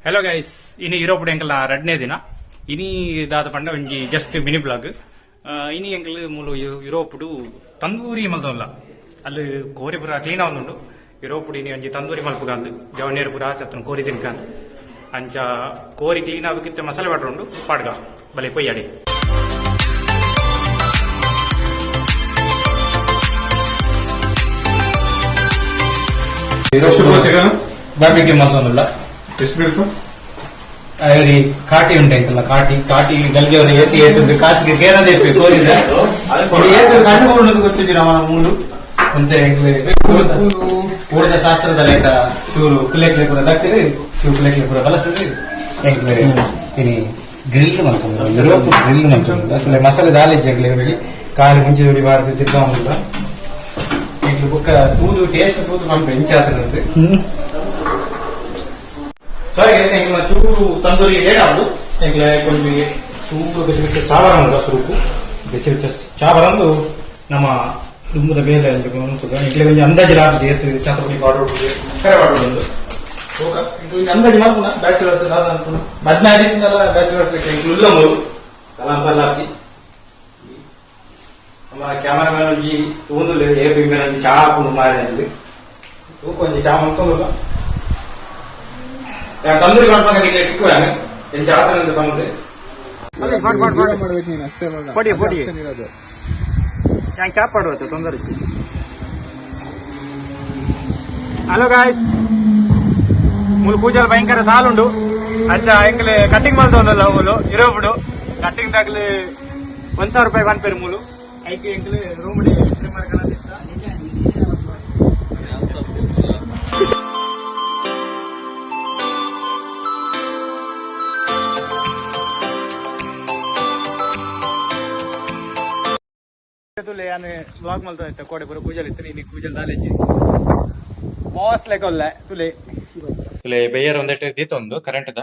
hello guys ಇನಿ Europe ಎಂಕಲ್ನ ರಡ್ನೇ ದಿನ ಇನಿ ದಾದ ಪಂಡ ಒಂಜಿ ಜಸ್ಟ್ ಮಿನಿ ಬ್ಲಾಗ್ ಇನಿ ಎಂಕಲ್ ಮೂಲು ಯುರೋಪ್ಡು ತಂದೂರಿ ಮಲ್ದಲ್ಲ ಅಲ್ಲಿ ಕೋರಿ ಪುರ ಕ್ಲೀನ್ ಆವೊಂದುಂಡು ಯುರೋಪ್ಡು ಇನಿ ಒಂಜಿ ತಂದೂರಿ ಮಲ್ಪುಗಾಂದು ಜವನೇರು ಪುರ ಆಸೆತ್ತನು ಕೋರಿ ತಿನ್ಕಾನ್ ಅಂಚ ಕೋರಿ ಕ್ಲೀನ್ ಆವಕ್ಕಿತ್ತ ಮಸಾಲೆ ವಾಟರ್ ಉಂಡು ಪಾಡ್ಗ ಬಲೆ ಪೊಯ್ಯಾಡಿ ಬಾರ್ಬಿಕ್ಯೂ ಮಸಾಲ ಎಷ್ಟು ಬೇಕು ಅರಿ ಕಾಟಿ ಉಂಟಲ್ಲ ಕಾಟಿ ಕಾಟಿ ಗಲ್ಗೆಯವರ ಏತಿ ಏತದ್ದು ಕಾಸಿಗೆ ಕೇರದೆ ಕೋರಿದೆ ಏತು ಕಂಡುಕೊಳ್ಳೋದು ಗೊತ್ತಿದ್ದೀರಾ ಅವನ ಮುಂದು ಅಂತ ಪೂರ್ಣ ಶಾಸ್ತ್ರದ ಲೆಕ್ಕ ಚೂರು ಕುಲೆಕ್ಲೆ ಕೂಡ ದಕ್ಕಿದೆ ಚೂರು ಕುಲೆಕ್ಲೆ ಕೂಡ ಕಲಸಿದ್ರೆ ಎಂಕ್ಲೆ ಇನಿ ಗ್ರಿಲ್ ಮಾಡ್ಕೊಂಡು ಯುರೋಪ್ ಗ್ರಿಲ್ ಮಾಡ್ಕೊಂಡು ಅಸಲೆ ಮಸಾಲೆ ದಾಲಿ ಜಗ್ಲಿ ಕಾಲು ಮುಂಚೆ ದುಡಿ ಬಾರದು ತಿರ್ಗಾಮಲ್ಲ ಎಂಕ್ಲು ಬುಕ್ಕ ತೂದು ಟೇಸ್ಟ್ ತೂದು ಮಾಡ್ಬೇಕು ಹೆಂಚಾತನಂತೆ ಸರಿ ಎಂಕ್ಲ ಚೂರು ತಂದೂರಿ ಏಡಾಡು ಎಂಕ್ಲ ಕೊಂಚ ಚೂರು ಬೆಚ್ಚ ಚಾವರಂದು ಸುರುಕು ಬೆಚ್ಚ ಚಾವರಂದು ನಮ್ಮ ದುಂಬದ ಬೇಲೆ ಎಂಕ್ಲೆ ಕೊಂಚ ಅಂದಾಜು ಲಾಭ ಏತು ಚಾತುರ್ಮಿ ಪೌಡರ್ ಸರಿ ಪೌಡರ್ ಒಂದು ಅಂದಾಜು ಮಾಡ್ಕೊಂಡ ಬ್ಯಾಚುಲರ್ಸ್ ಅನ್ಕೊಂಡು 15 ತಿಂಗಳ ಬ್ಯಾಚುಲರ್ಸ್ ಎಂಕ್ಲು ಮೂರು ಕಲಾಂಬಲ್ಲ ಹಾಕಿ ನಮ್ಮ ಕ್ಯಾಮರಾಮನ್ ಒಂಜಿ ತೂಂದು ಏ ಬಿಂಬೆ ಚಾ ಹಾಕೊಂಡು ಮಾರಿ ಕೊಂಚ ಚಾ ಮಾಡ್ಕೊಂಡು ತಂದೂರಿ ಮಾಡ್ಬೇಕು ಟಿಕ್ಕುವಾನೆ ಎಂಚ ಆತನಂತ ಬಂದು ಪೊಡಿ ಪೊಡಿ ಕ್ಯಾಪ್ ಪಡುವತ್ತು ತೊಂದರೆ ಹಲೋ ಗಾಯ್ಸ್ ಮೂಲ ಪೂಜಾಲ್ ಭಯಂಕರ ಸಾಲುಂಡು ಅಂಚ ಎಂಕಲೆ ಕಟ್ಟಿಂಗ್ ಮಾಡ್ತವನಲ್ಲ ಮೂಲು ಇರೋಬಿಡು ಕಟ್ಟಿಂಗ್ ದಾಗ್ಲಿ 1,000 ರೂಪಾಯಿ ಬಂದ್ಪೇರು ಮೂಲು ಐಕೆ ಎಂಕಲೆ ರೂಮ್ तुले याने ब्लॉग मलतो इत्ते कोडे पुरो पूजल इत्ते नी पूजल दालेजि मॉस लेकोल्ले तुले बेयर ಒಂದೆಟ್ಟೆ ದೀತೊಂದು ಕರೆಂಟ್ ದ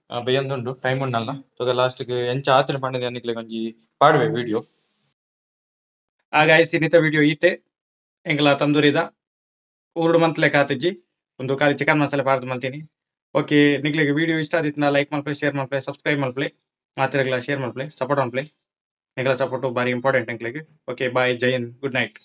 ಬೇಯೊಂದುಂಡು ಟೈಮ್ ಉಂಡಲ್ಲ ತೋಗ ಲಾಸ್ಟ್ ಗೆ ಎಂಚ ಆತನ ಪಂಡದೆ ಅನ್ನಿಕ್ಲೆ ಒಂಜಿ ಪಾಡುವೆ ವಿಡಿಯೋ ಆ ಗೈಸ್ ಇನ್ನಿತ ವಿಡಿಯೋ ಈತೆ ಎಂಕಲ ತಂದೂರಿದ ಊರುಡು ಮಂತ್ಲೆ ಕಾತಜ್ಜಿ ಒಂದು ಕಾಲಿ ಚಿಕನ್ ಮಸಾಲೆ ಪಾರ್ದು ಮಲ್ತೀನಿ ಓಕೆ ನಿಕ್ಲೆಗೆ ವಿಡಿಯೋ ಇಷ್ಟ ಆದಿತ್ನ ಲೈಕ್ ಮಾಡ್ಪ್ಲೆ ಶೇರ್ ಮಾಡ್ಪ್ಲೆ ಸಬ್ಸ್ಕ್ರೈಬ್ ಮಾಡ್ಪ್ಲೆ ಮಾತಿರಗ್ಲ ಶೇರ್ ಮಾಡ್ಪ್ಲೆ ಸಪೋರ್ಟ್ ಮಾಡ್ಪ್ಲೆ ನಿಗಳ ಸಪೋರ್ಟು ಬಾರಿ ಇಂಪಾರ್ಟೆಂಟ್ ಎಂಕ್ಲೆಗೆ ಓಕೆ ಬಾಯ್ ಜೈ ಹಿಂದ್ ಗುಡ್ ನೈಟ್